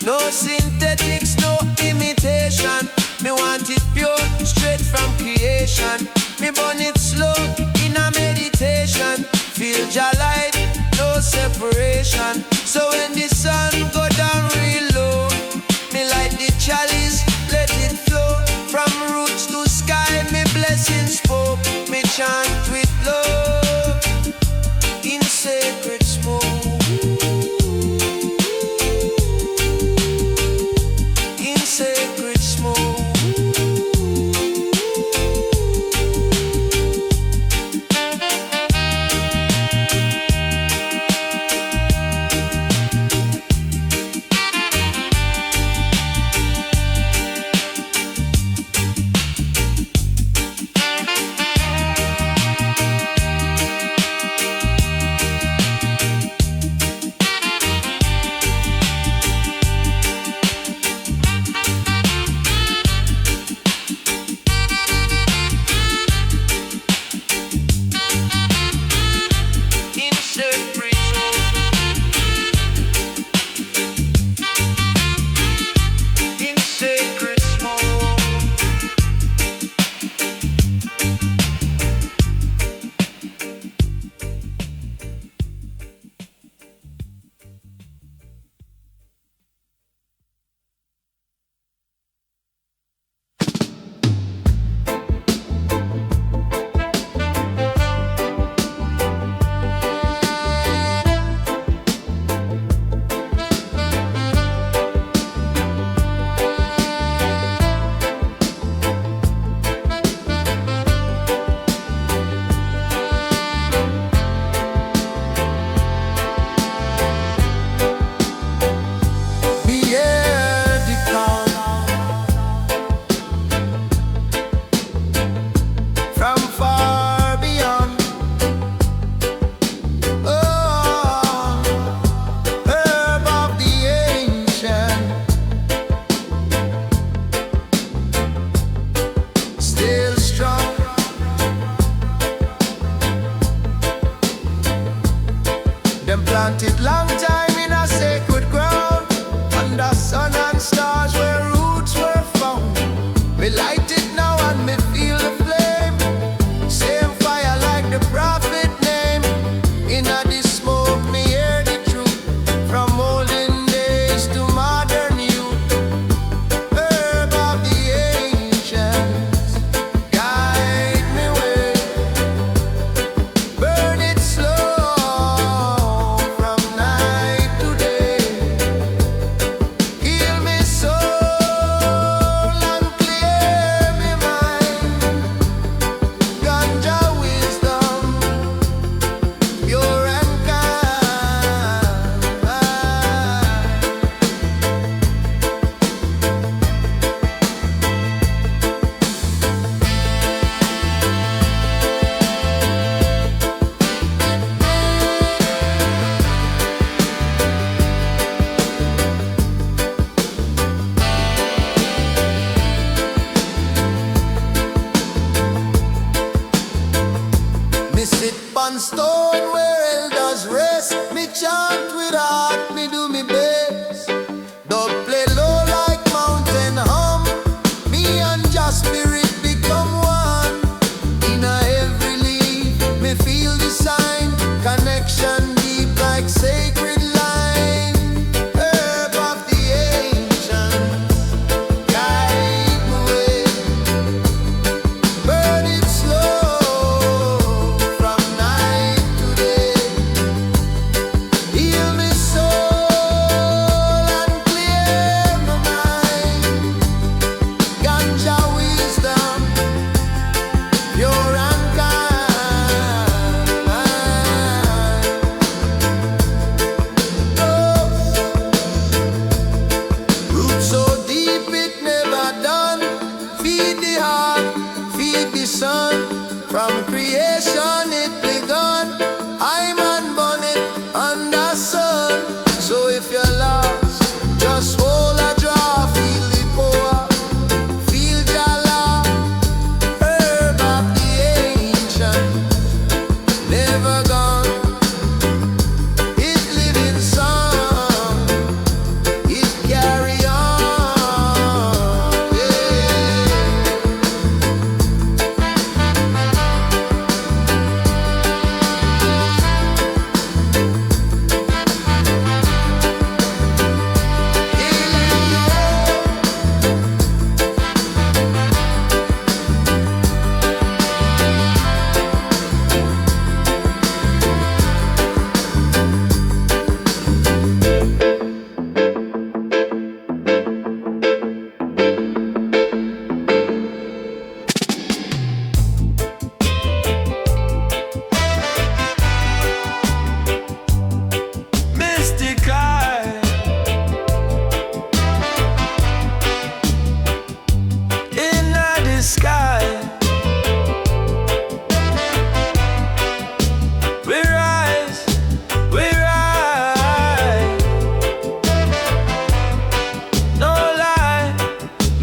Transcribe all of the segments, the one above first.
No synthetics, no imitation. Me want it pure, straight from creation. Me burn it slow, in a meditation. Feel your light, no separation. So when the sun go down real low, me light the chalice, let it flow. From roots to sky, me blessings spoke. Me chant with love, in sacred smoke. In sacred smoke.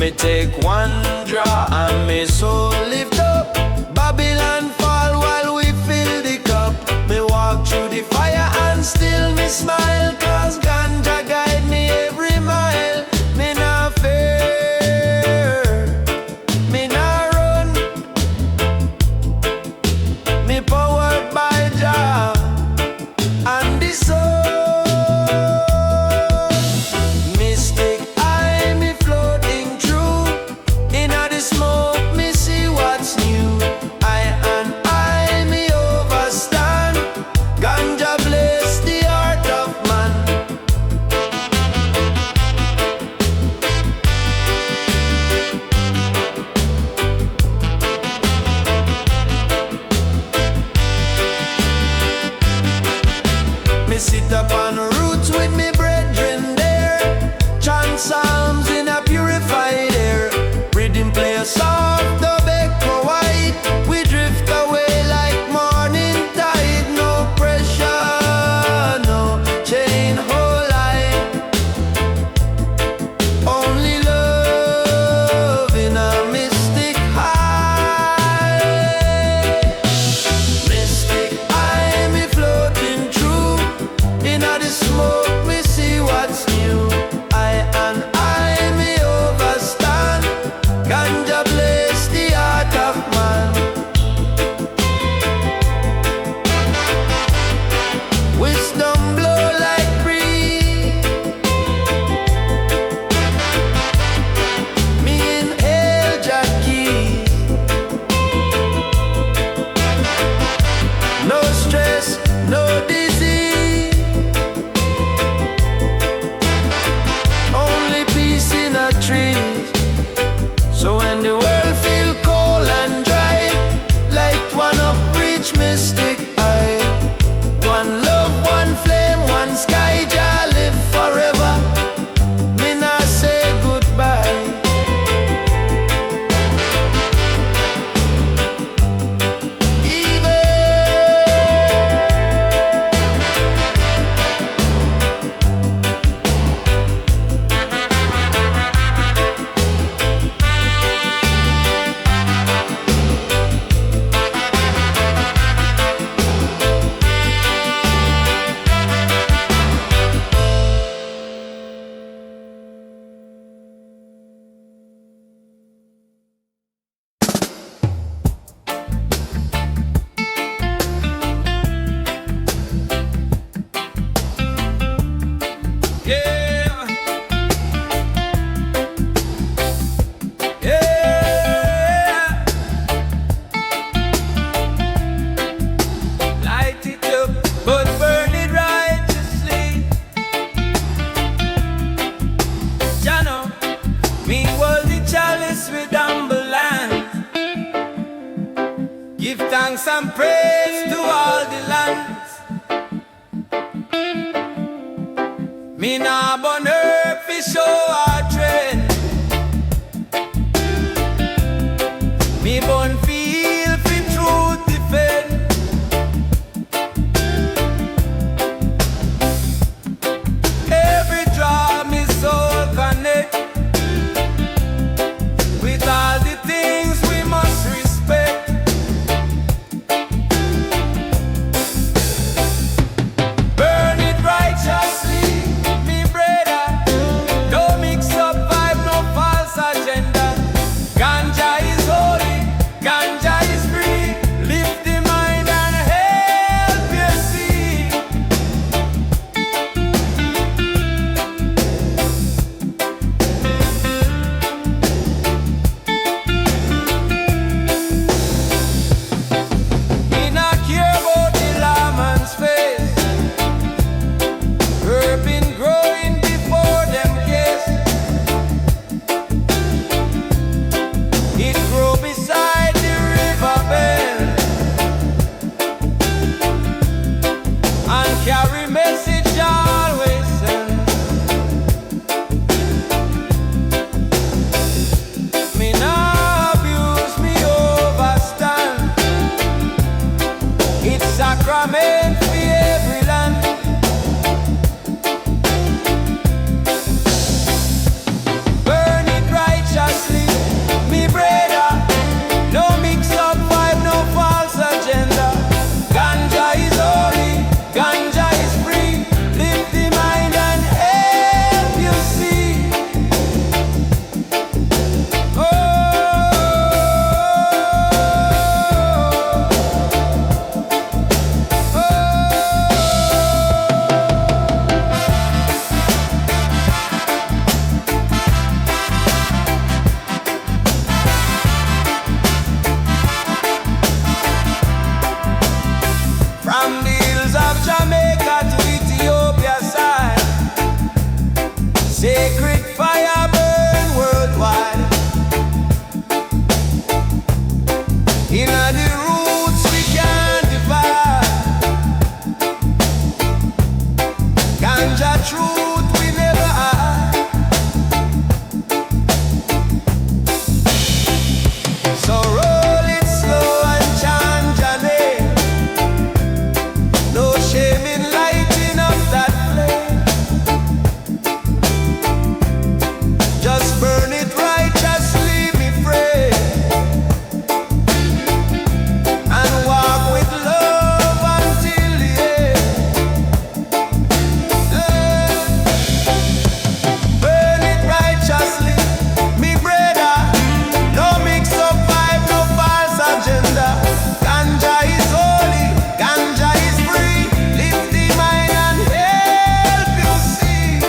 Me take one draw and me soul lift up. Babylon fall while we fill the cup. Me walk through the fire and still me smile, cause ganja guide me every mile. Me not fear, me not run. Me powered by Jah and the soul. Mystic eye me floating through. Inna the smoke me see what's new. I and I me overstand. Ganja bless the heart of man. Me sit up on roots with me brethren there. Chant psalms in a purified air. Rhythm play a soft dub echo white. We drift away like morning tide. No pressure, no chain hold light. Only love in a mystic high. Mystic eye me floating through. Inna the smoke me see what's new. I and I me overstand. Ganja bless the heart of man. Wisdom blow like breeze. Me inhale Jackie. No stress, no disease. Only peace in a tree. So when the world feel cold and dry, light one up, reach mystic eye. One love, one flame, one sky, Jah live forever. Me not say goodbye. Yeah, yeah. Light it up, but burn it righteously. Jano, me hold the chalice with humble hand. Give thanks and praise to all the lands. Me nah burn herb fi show our trend. Me burn feel fi truth defend. Every draw me soul connect with all the things we must respect. Burn it righteously, me brother. Don't mix fire burn worldwide. In the roots we can't divide. Ganja truth we never hide. So roll it slow and chant your name. No shame in lighting up that flame. Just burn it righteously, me pray. And walk with love until the end. Burn it righteously, me brother. No mix up vibe, no false agenda. Ganja is holy, ganja is free. Lift the mind and help you see.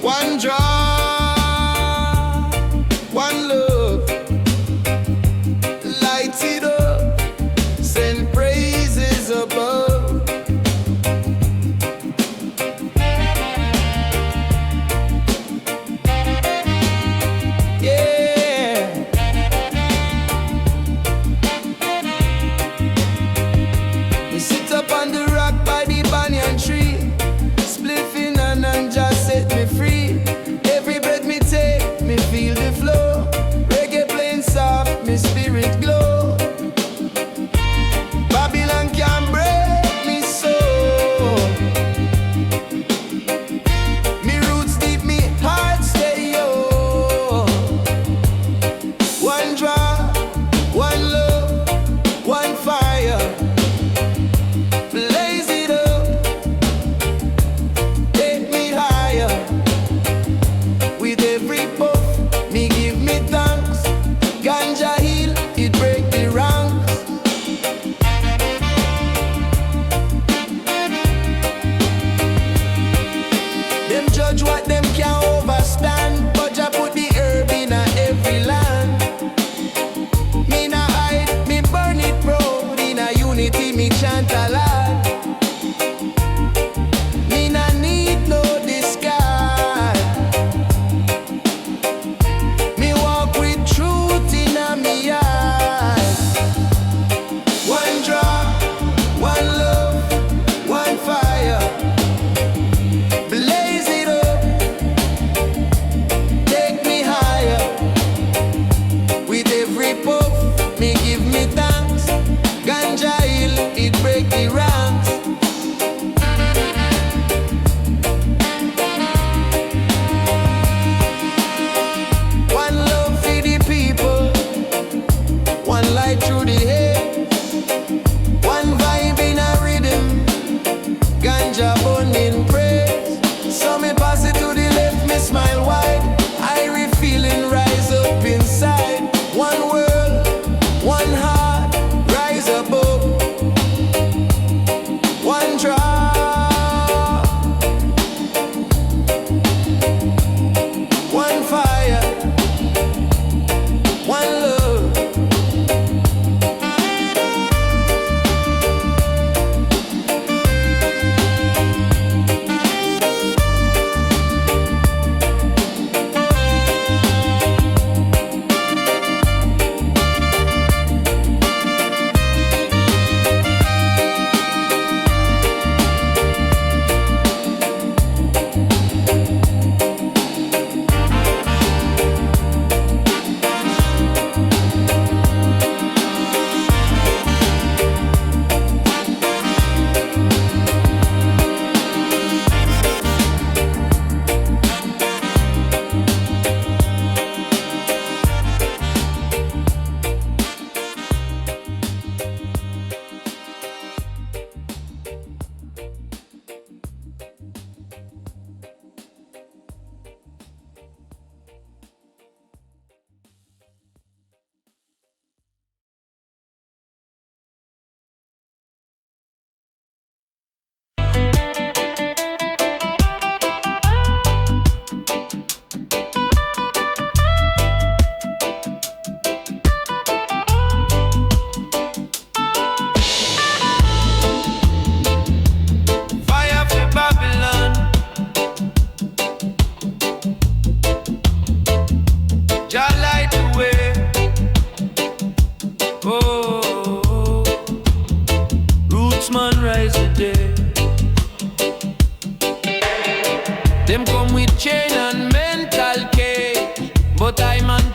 One drop, one love, light it up, send praises above. Yeah. We sit up on the rock by the banyan tree, spliffing and just set me free. Every breath me take, me feel the flow. Reggae playing soft, me spirit glow. Babylon can't break me soul. Me roots deep, me heart stay yo. One drop, one love, one fire. Blaze it up, take me higher. With every puff, me give me thanks. Ganja heal, it break the ranks. Them judge what them can't overstand, but I put the herb in every land. Me na hide, me burn it proud. In a unity, me chant a lot. Me na need no disguise. Me walk with truth in a me eyes. One drop, one love, one fire. Blaze it up, take me higher. With every puff, me give me thanks. Ganja heal, it breaks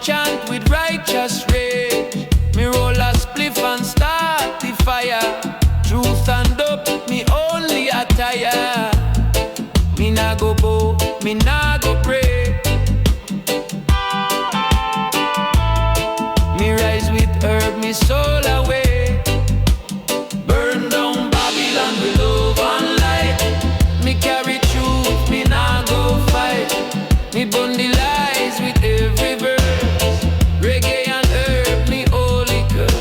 chant with righteous rage. Me roll a spliff and start the fire. Truth and up, me only attire. Me nah go bow, me nah go pray. Me rise with herb, me soul away. Burn down Babylon with love and light. Me carry truth, me nah go fight. Me burn the lies with every verse. Reggae and herb, me holy curse.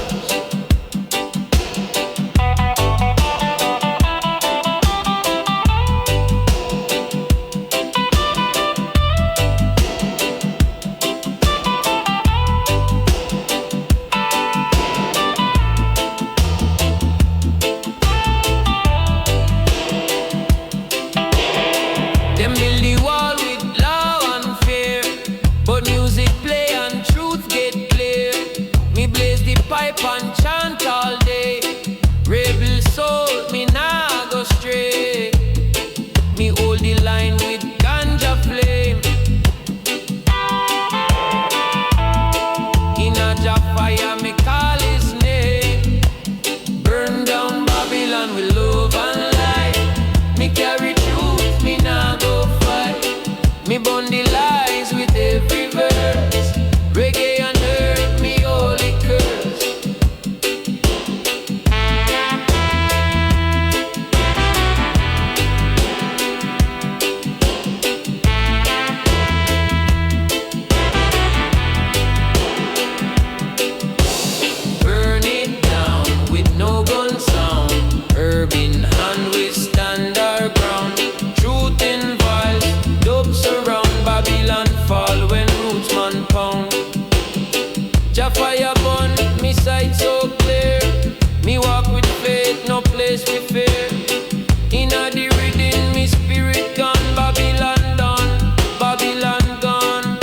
Them build the wall with law and fear, but music play and truth get clear. Me blaze the pipe and chant all day. Rebel soul, me nah go stray. Me hold the line with ganja flame. In a Jah fire, me call his name. Burn down Babylon with love and light. Me carry truth, me nah go fight. Me burn the lies with every verse. Reggae and herb, me holy curse. Burn it down with no gun sound. Herb in hand, we stand our ground. Truth in voice, dub surround. Babylon fall when roots man pound. Jah fire burn, me sight so clear. Me walk with faith, no place with fear. Inna the rhythm, me spirit gone. Babylon done, Babylon gone.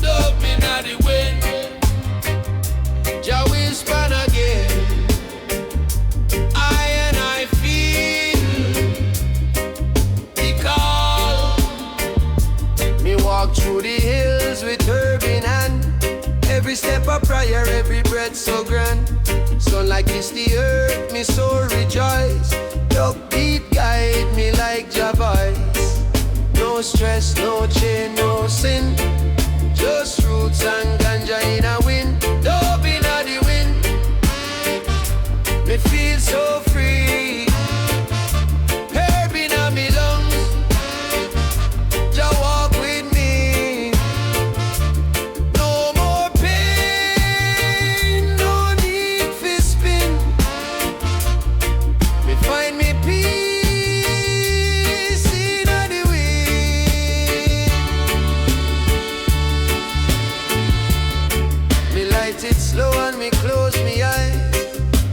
Dub inna the wind, Jah whisper again. I feel the call. Me walk through the hills with herb in hand. Every step a prayer, every breath so grand. Sunlight kiss the earth, me soul rejoice. Dub beat guide me like Jah voice. No stress, no chain, no sin. Just roots and ganja in a wind. Dub inna the wind. Me feel so free. Herb inna me lungs. Jah walk with me. No more pain, no need for spin. Me find me peace inna the wind. Me light it slow and me close me eyes.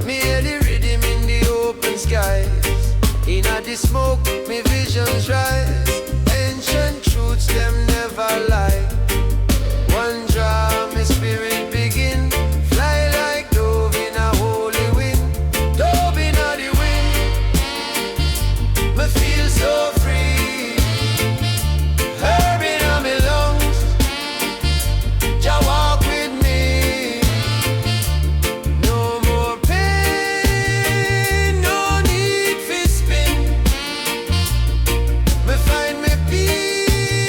Me hear the rhythm in the open skies. Inna the smoke, me visions rise. Ancient truths, them never lie. One draw, me spirit begin. Fly like dove in a holy wind. Dove inna the wind. Me feel so free. Herb inna me lungs. Jah walk with me. No more pain, no need for spin. Me find me peace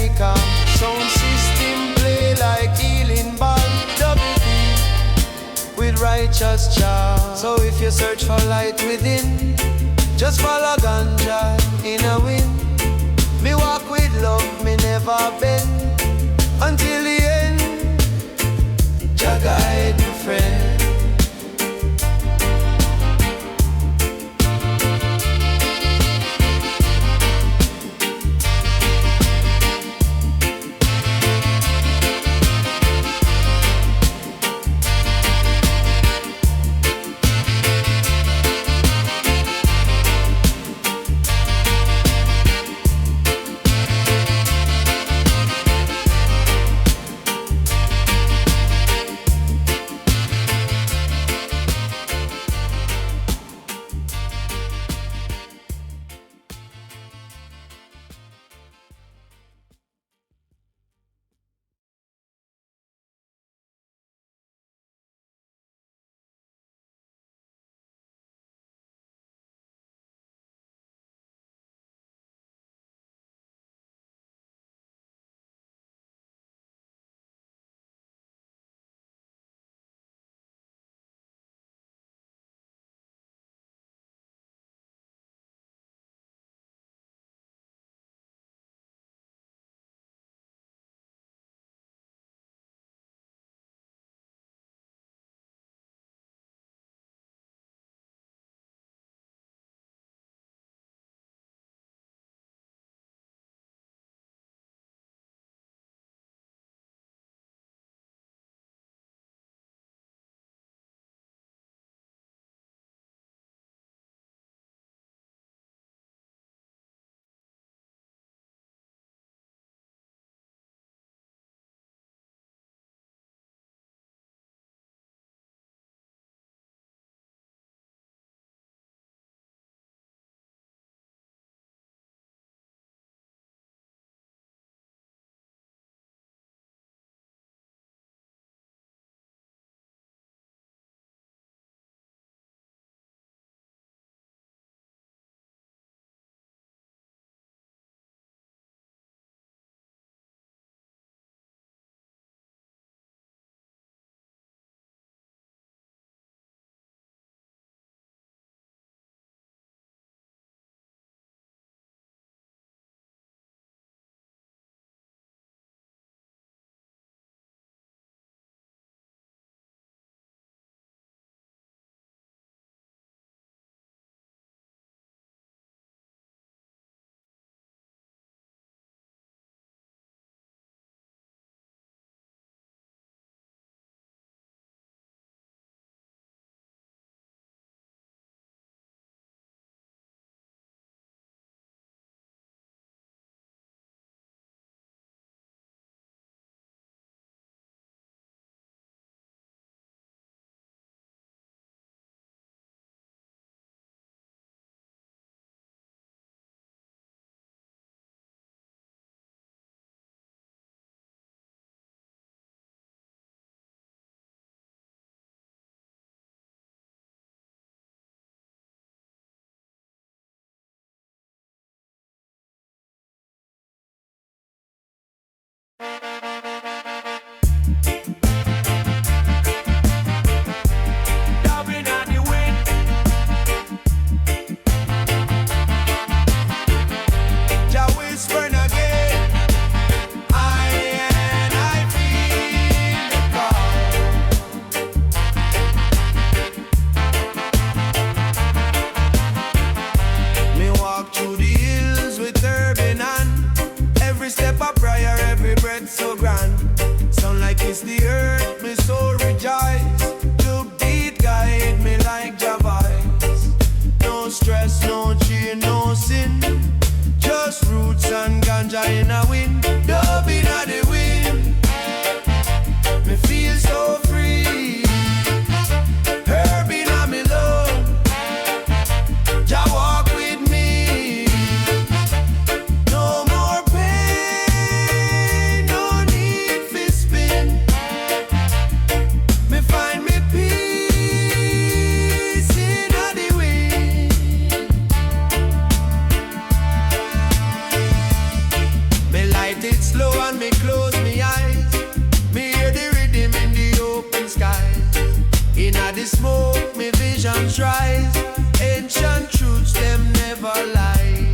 me calm. Sound system play like healing balm. Double beat with righteous charm. So if you search for light within, just follow ganja in a wind. Me walk with love, me never bend until the end. Jah guide me friend. Inna the smoke, me visions rise. Ancient truths, them never lie.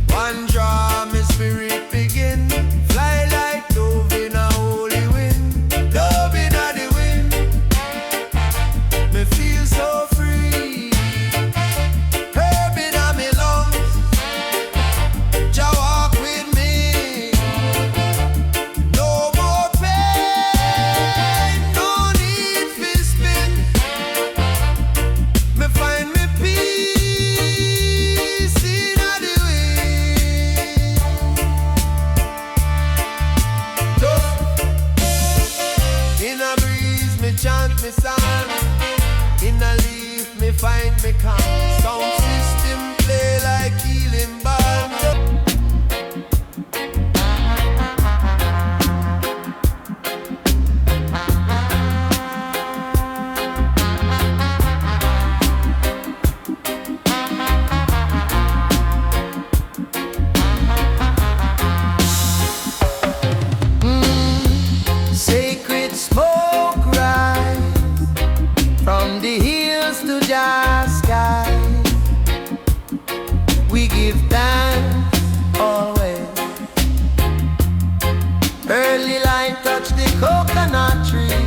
One draw, me spirit begin. Fly like dove in a holy wind. Dove in a the wind. Me feel so free. Herb in a me lungs. Jah walk with me. No more pain, no need for spin. Me find me peace in a the wind. In a breeze, me chant me song. In a leaf, me find me calm. Sound system play like healing balm. Sacred smoke rise from the hills to the sky. We give thanks always. Early light touch the coconut tree.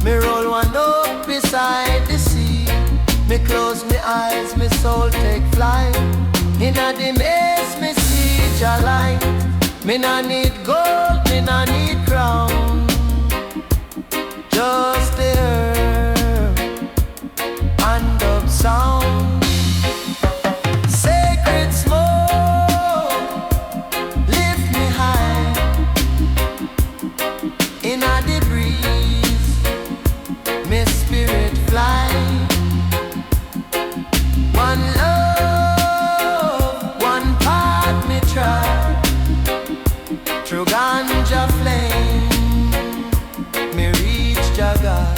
Me roll one up beside the sea. Me close me eyes, me soul take flight. Inna the maze, me see Jah light. Me nah need gold, me nah need crown. Just the herb and up sound. Sacred smoke, lift me high. Inna the breeze, me spirit fly. One love, one path me try. Through ganja flame, me reach Jah God.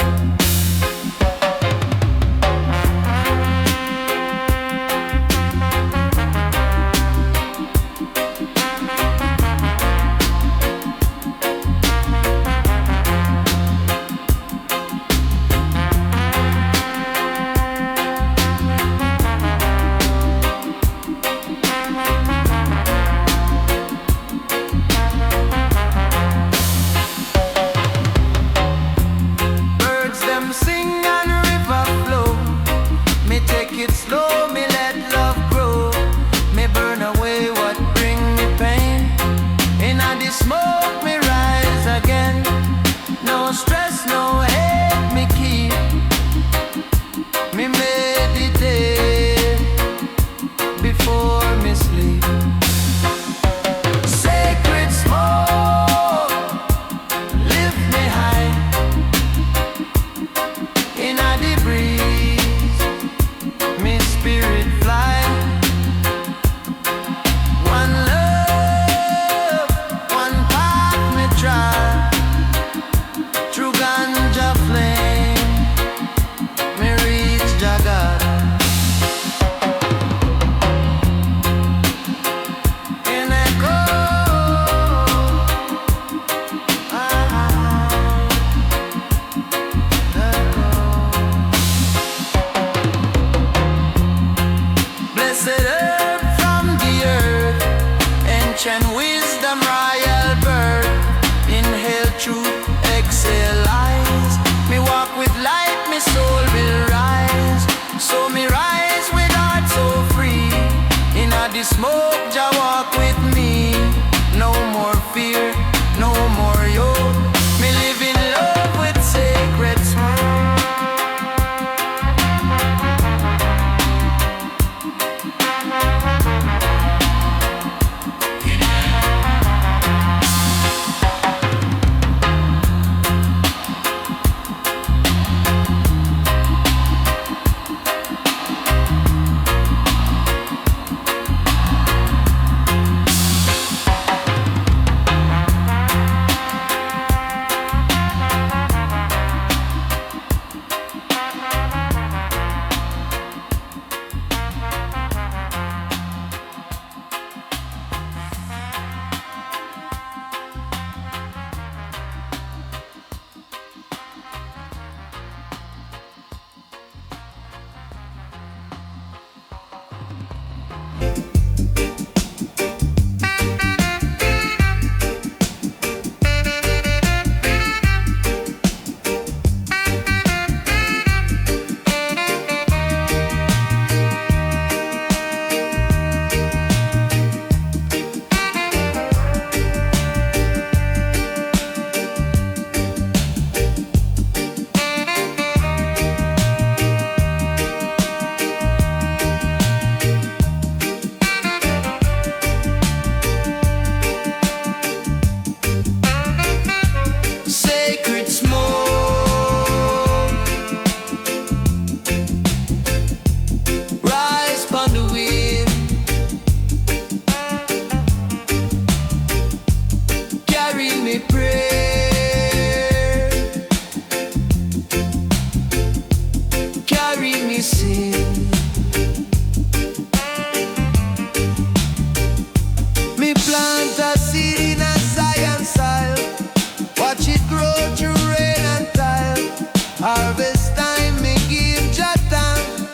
Harvest time, me give Jah thanks.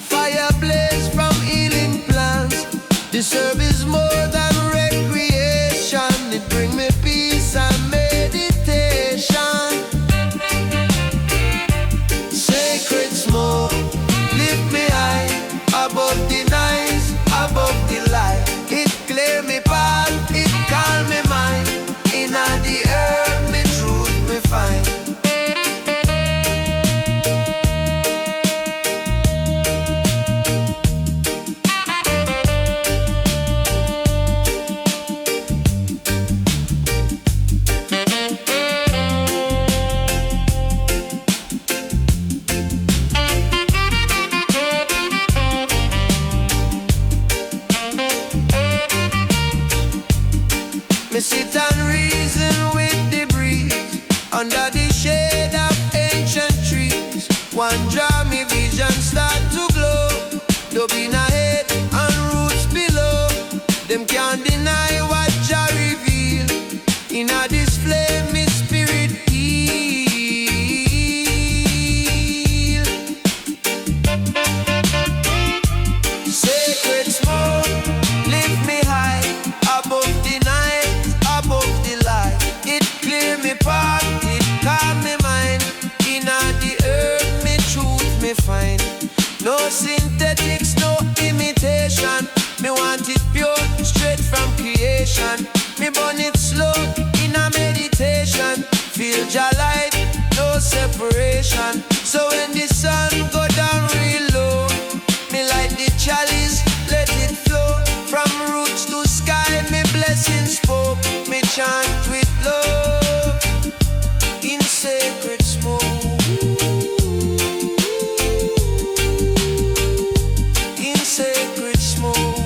Fire blaze from healing plants. This herb is more than recreation. It bring me peace and meditation. Sacred smoke, lift me high, above the noise, above the light. It clear me path, it calm me mind. Inna the earth, me truth me find. Me sit and reason with the breeze under the shade of ancient trees. One draw me vision start to glow. Dubbing ahead and roots below. Them can't deny what Jah reveal. In a display me spirit heal. Sacred smoke, lift me high above the night, above the light. It clear me path, it calm me mind. Inna the earth, me truth me find. No synthetics, no imitation. Me want it pure, straight from creation. Me burn it slow, in a meditation. Feel Jah light, no separation. So when the sun go down real low, me light the chalice, let it flow. From roots to sky, me blessings spoke. Me chant with love in sacred smoke. In sacred smoke.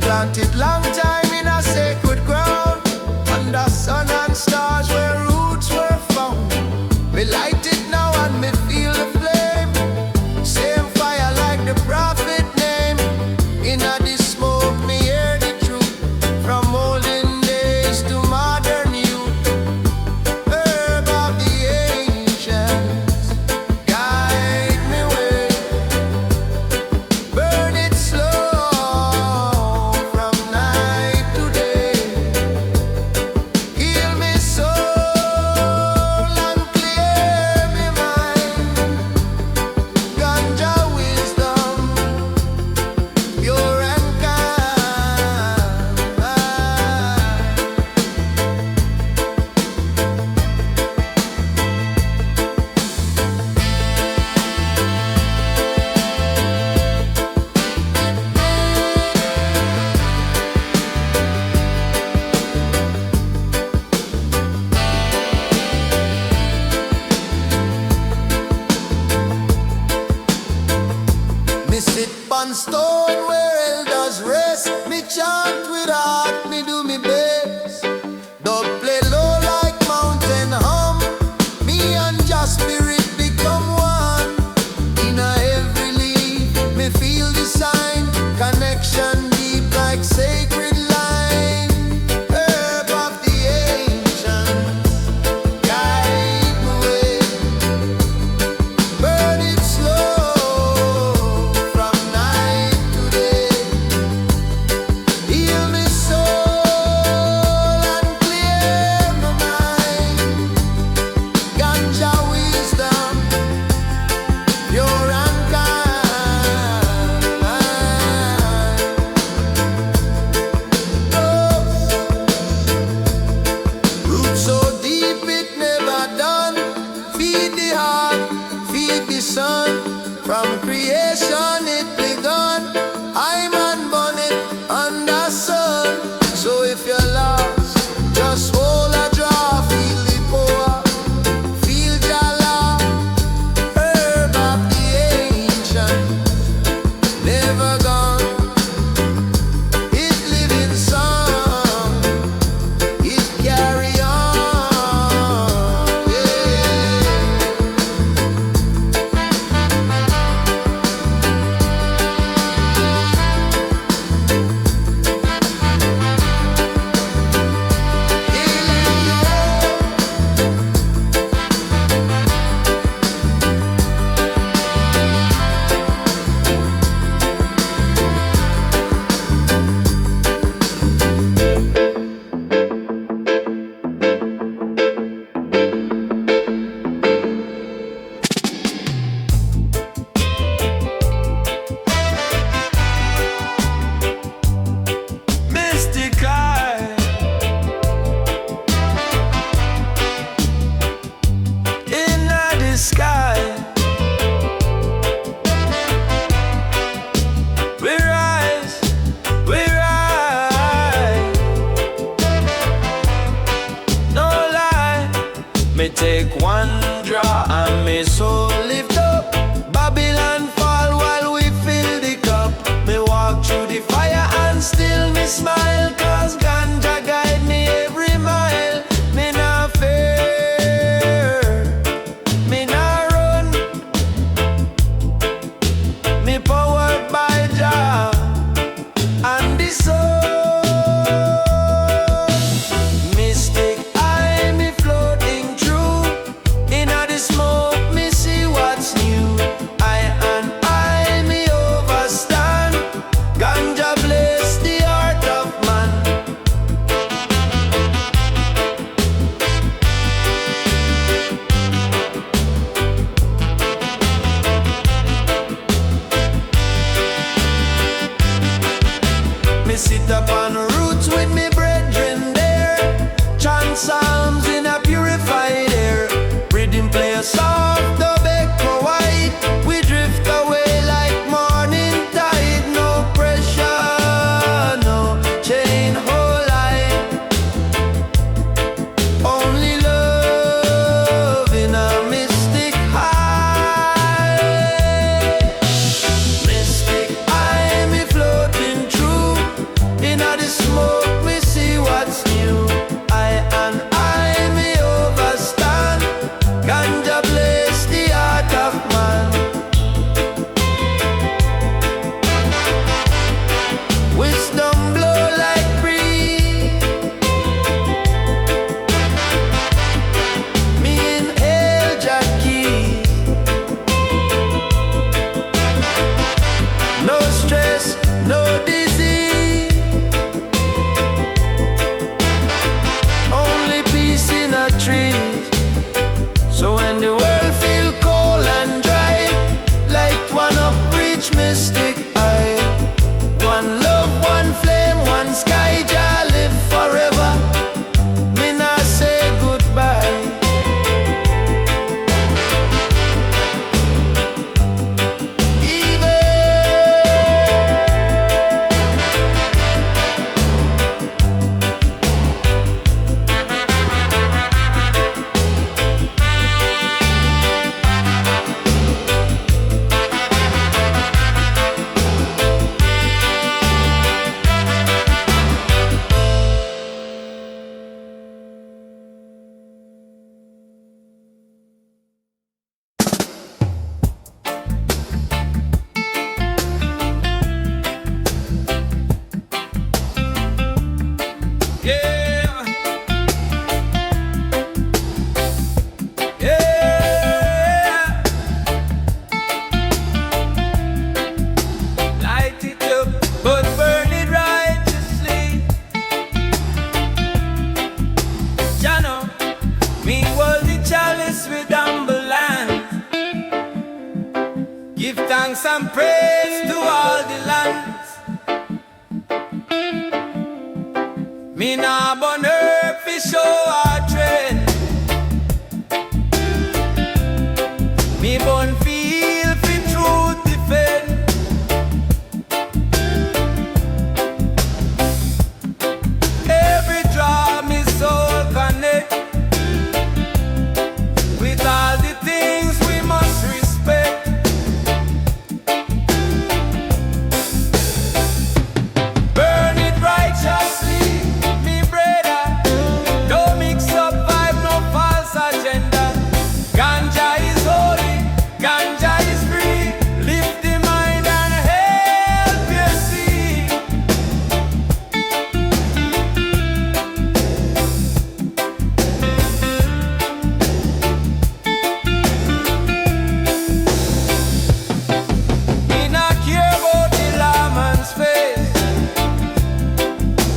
planted long time in a sacred ground, under sun and stars where roots were found. Me light it now and me feel the flame, same fire like the prophet name. In a this smoke me hear the truth, from olden days to modern youth. Herb of the ancients, guide me way. Burn it slow from night shrine where elders rest. Me chant with heart, me do me best. Don't play low like mountain hum. Me and just spirit become one. In a every leaf, me feel the sign. Connection deep like sacred line. Herb of the ancient, guide the way. Burn it slow from night to day. Heal me soul and clear my mind. Ganja wisdom, pure and kind. Roots so deep it never done. Feed the heart, feed the sun. From creation it begun. I'm unborn under sun. So if you're lost, just hold a draw. Feel the power, feel Jala. Herb of the ancient, never gone. It living song, it carry on. Yeah. Mystical in the sky, we rise, we rise. No lie, me take one draw and me soul lift up. Babylon fall while we fill the cup. Me walk through the fire and still me smile. Cause ganja guide me every mile. Me nah fear, me nah run. Me powered by Jah and the soul. Mystic eye me floating through. Inna the smoke me see what's new. I and I me overstand. Ganja bless the heart of man. and praise to all the lands. Me nah burn earth fi show our trend. Me burn feel fi truth defend. Every draw me soul connect with all the things we must respect. Burn it righteously, me brother. Don't mix up vibe, no false agenda. Ganja is holy, ganja is free. Lift the mind and help you see. Me not care about the lawman's face.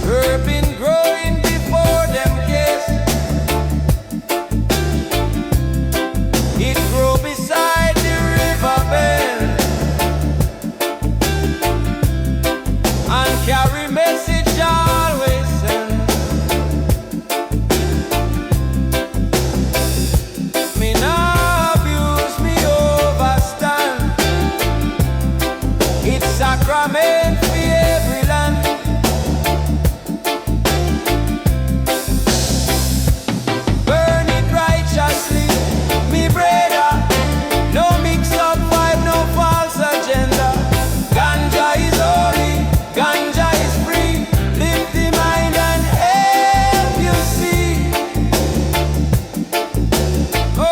Herb been growing before them case. It grow beside the river bed and carry message always send. Me nah abuse, me overstand. It's sacrament for every land. Burn it righteously, me brother. No mix up vibe, no false agenda. Ganja is holy, ganja is free. Lift the mind and help you see. Oh,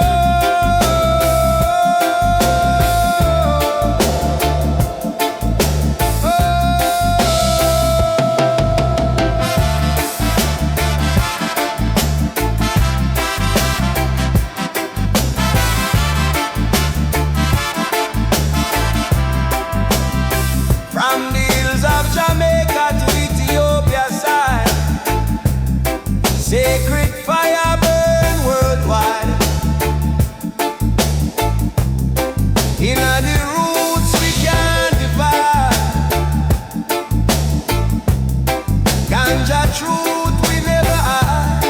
from the hills of Jamaica to Ethiopia side, sacred fire burn worldwide. In the roots we can't divide. Ganja truth we never hide.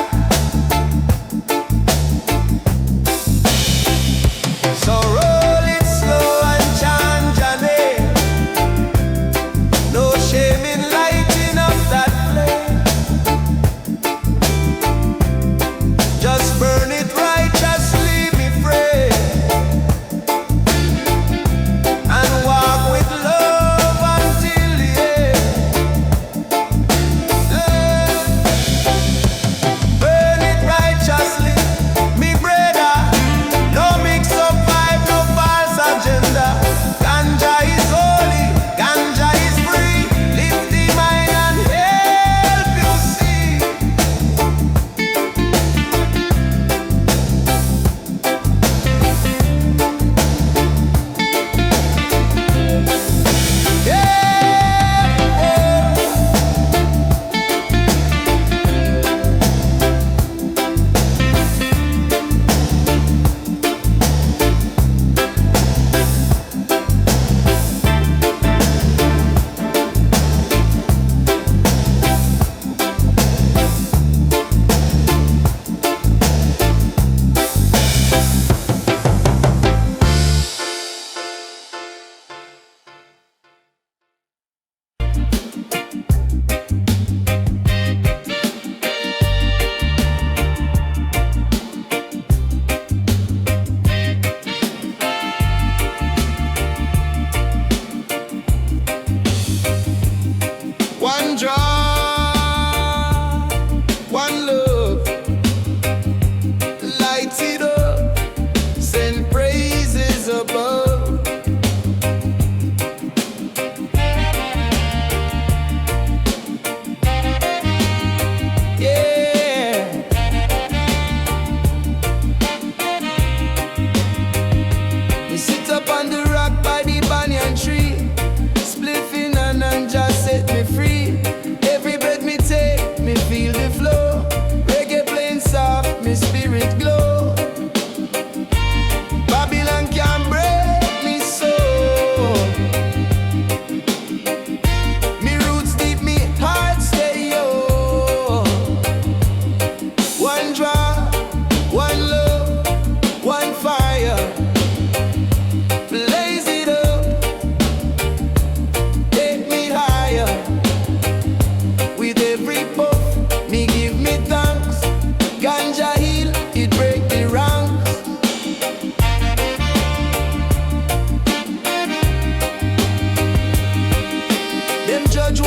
So roll it slow and chant your name. No shame in lighting up that flame. Just burn it righteously, me pray, and walk with love until the end. Burn it righteously, me brother. No mix up vibe, no false agenda. Ganja is holy, ganja is free. Lift the mind and help you see. One draw, one love, light it up, send praises above. Yeah. We sit up on the rock by the banyan tree, spliffing and just set me free.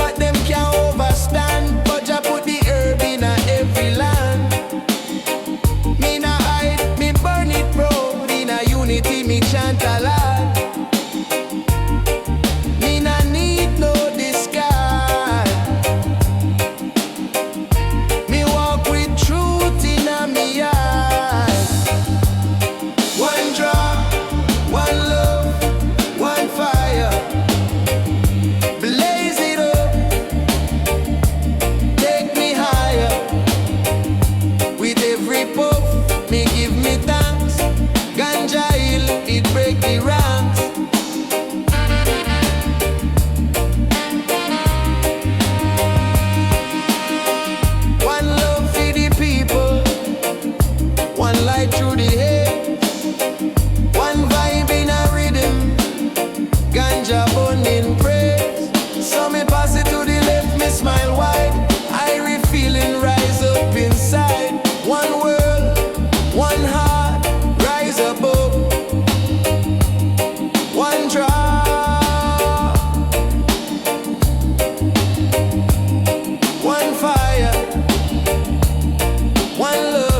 what them can't overstand. But I put the herb in every land. Me nah hide, me burn it proud. In a unity, me chant a lot. Me nah need no disguise. Me walk with truth in a me eyes. One draw, one love, one fire. Blaze it up, take me higher. With every puff, me give me thanks. Ganja hill, it break the ranks. One love for the people, one light through the haze, one vibe in a rhythm, ganja burning praise. So me pass it to the left, me smile wide. I feeling rise up inside. One world, one heart, rise above. One drop, one fire, one love.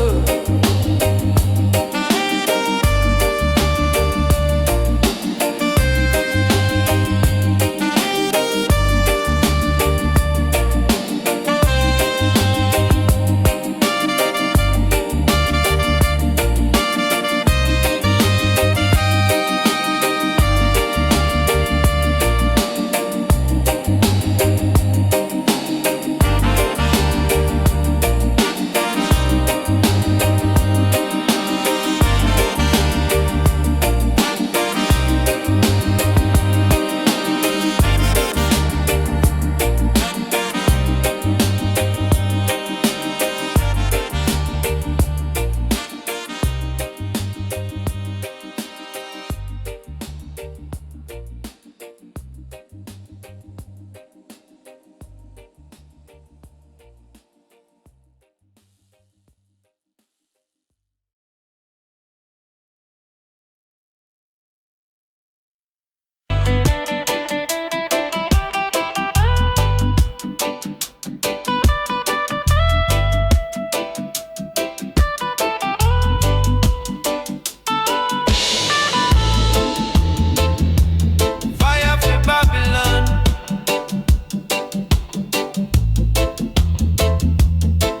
Fire for Babylon.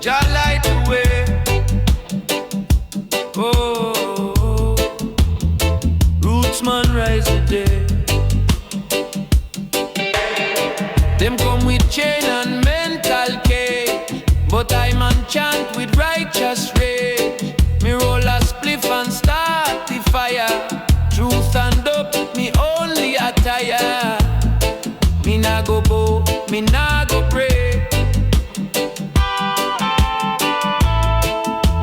Jah light the way. Oh, roots man rise today. Them come with chain and mental cage, but I man chant with righteous rage. Me roll a spliff and start the fire. Truth and up, me only attire. Me nah go bow, me nah go pray.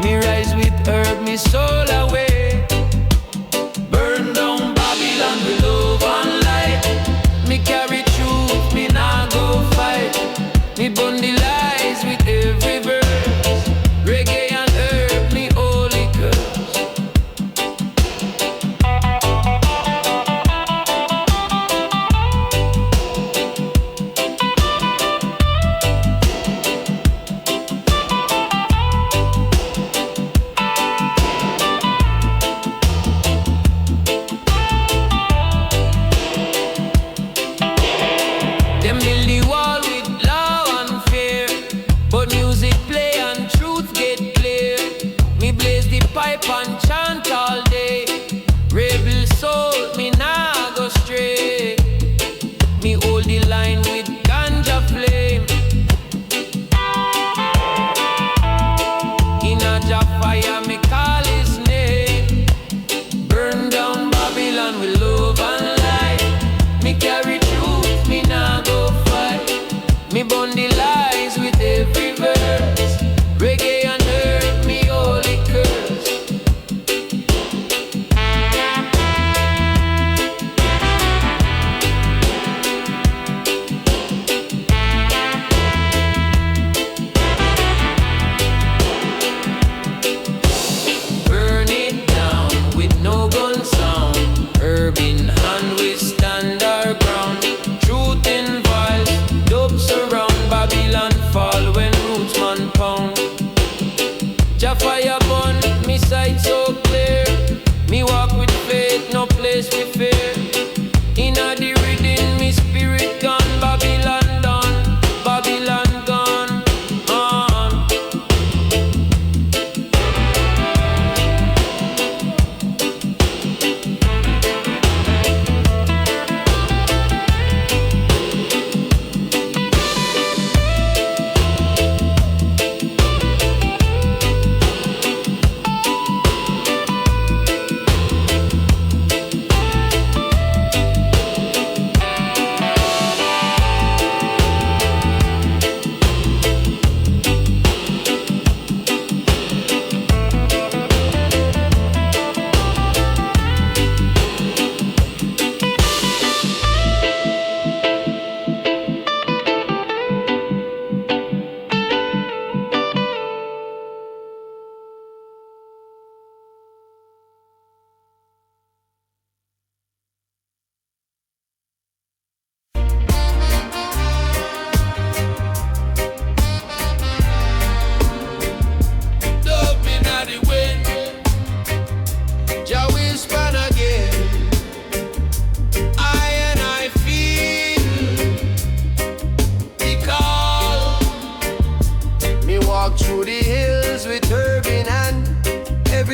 Me rise with herb, me soul away. Burn down Babylon with love and light. Me carry truth, me nah go fight. Me burn the lies with every verse.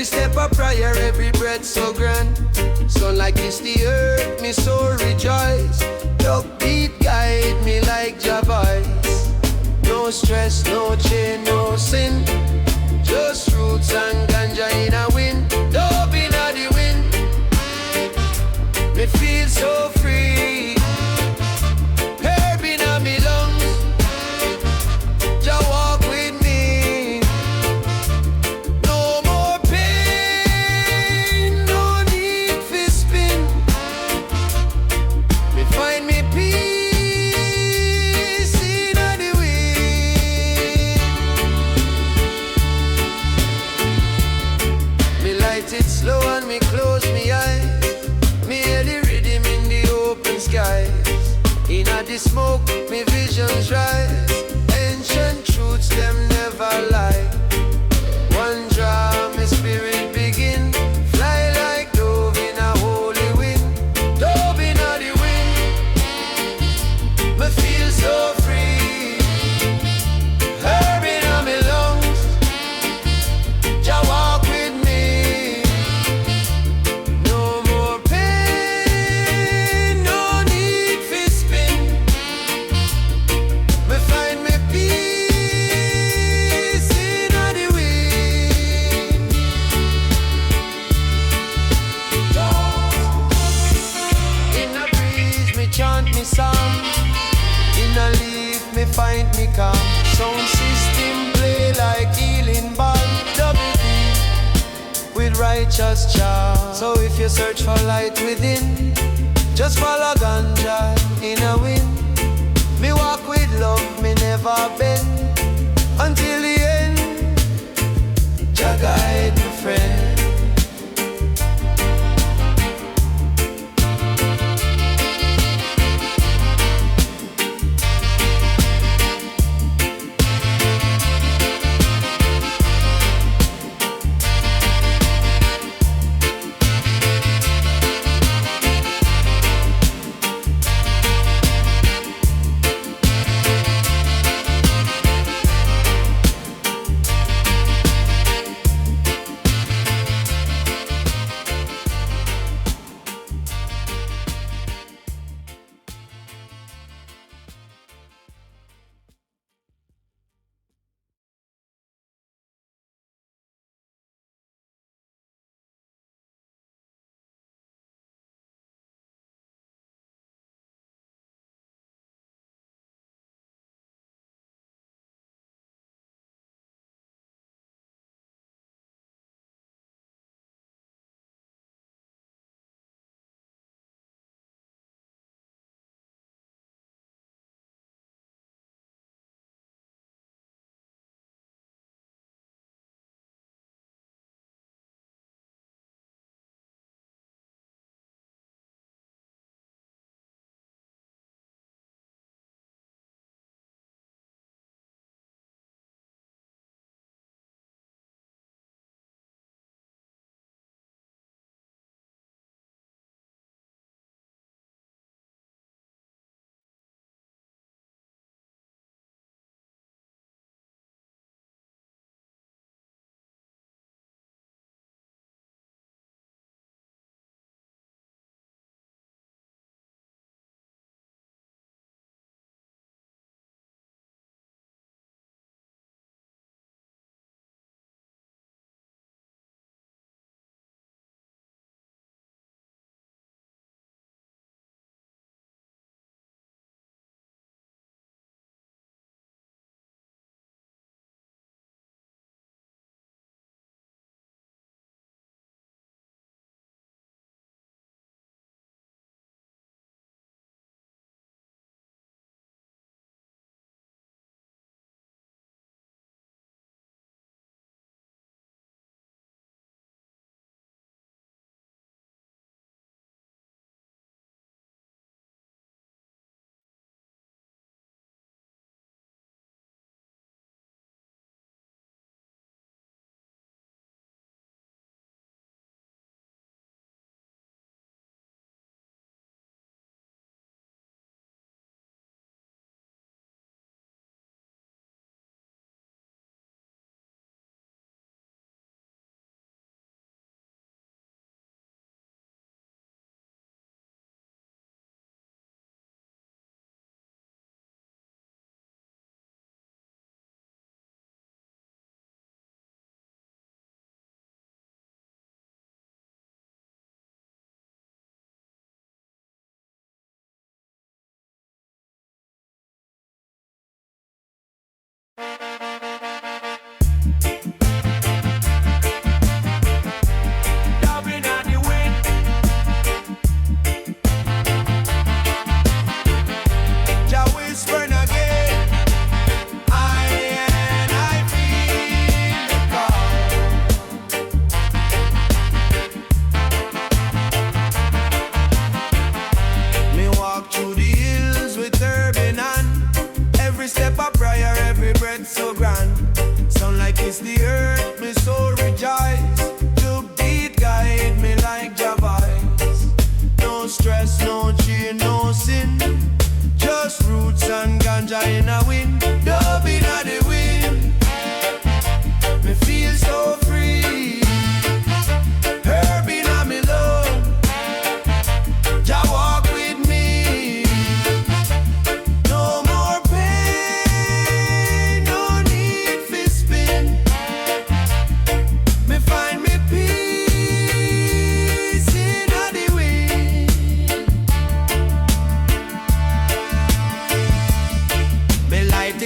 step of prayer, every breath so grand. Sun like this the earth, me soul rejoice. Dog beat guide me like Jah voice. No stress, no chain, no sin. Just roots and ganja in a wind. Dub in a the wind. Me feel so free. Herb in a me lungs. Jah walk with me. No more pain, no need for spin. Me find me peace in a the wind. Me light it slow and me close me eyes. Me hear the rhythm in the open skies. In a the smoke, me visions rise. Ancient truths, them never lie. One draw, me spirit begin. Fly like dove in a holy wind. Dove in a the wind. Me feel so free. Herb in a me lungs. Jah walk with me. No more pain, no need for spin. Me find me peace in a the wind. In a breeze, me chant me song. In a leaf, me find me calm. Sound system play like healing balm. Double deep with righteous charm. So if you search for light within, just follow ganja in a wind. Me walk with love, me never bend until the end. Jah guide me friend.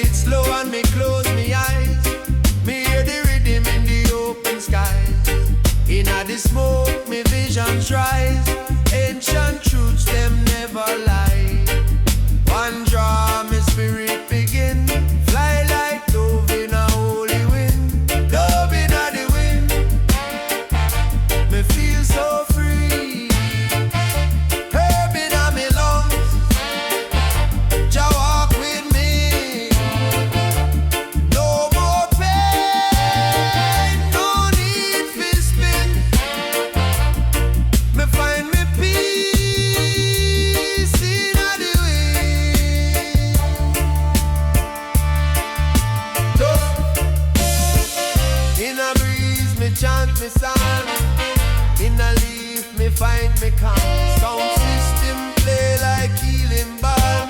it slow and me close me eyes. Me hear the rhythm in the open skies. Inna the smoke, me visions rise. Ancient truths, them never lie. One draw, me spirit begin. Fly like dove in a holy wind. Dove inna the wind. Me feel so free. Herb inna me lungs. Jah walk with me. No more pain, no need for spin. Me find me peace inna the wind. In a breeze, me chant me song. In a leaf, me find me calm. Sound system play like healing balm.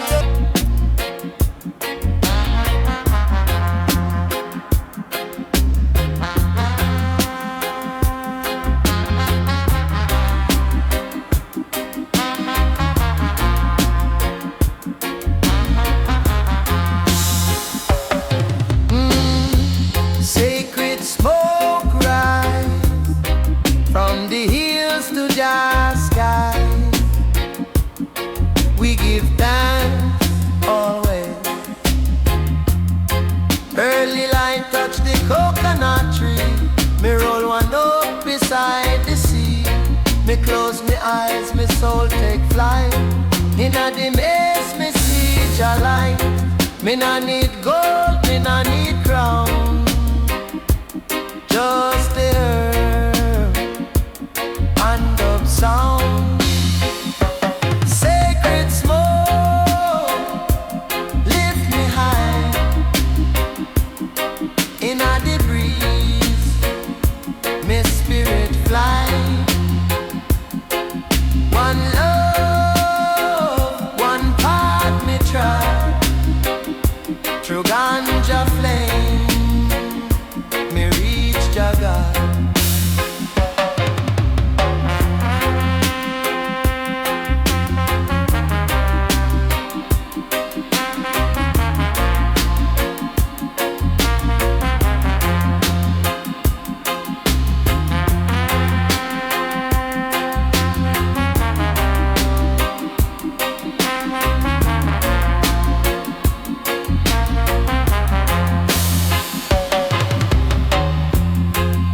Sacred smoke rise from the hills to the sky. We give thanks always. Early light touch the coconut tree. Me roll one up beside the sea. Me close me eyes, me soul take flight. Inna the maze, me see Jah light. Me nah need gold, me nah need crown. Just the herb and of sound. Sacred smoke, lift me high. Inna the breeze, me spirit fly. One love, one path me try. Through ganja flame, me reach Jah God.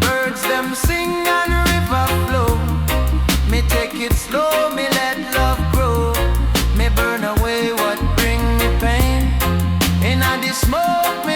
Birds them sing and river flow. Me take it slow, me let love grow. Me burn away what bring me pain. Inna the smoke, me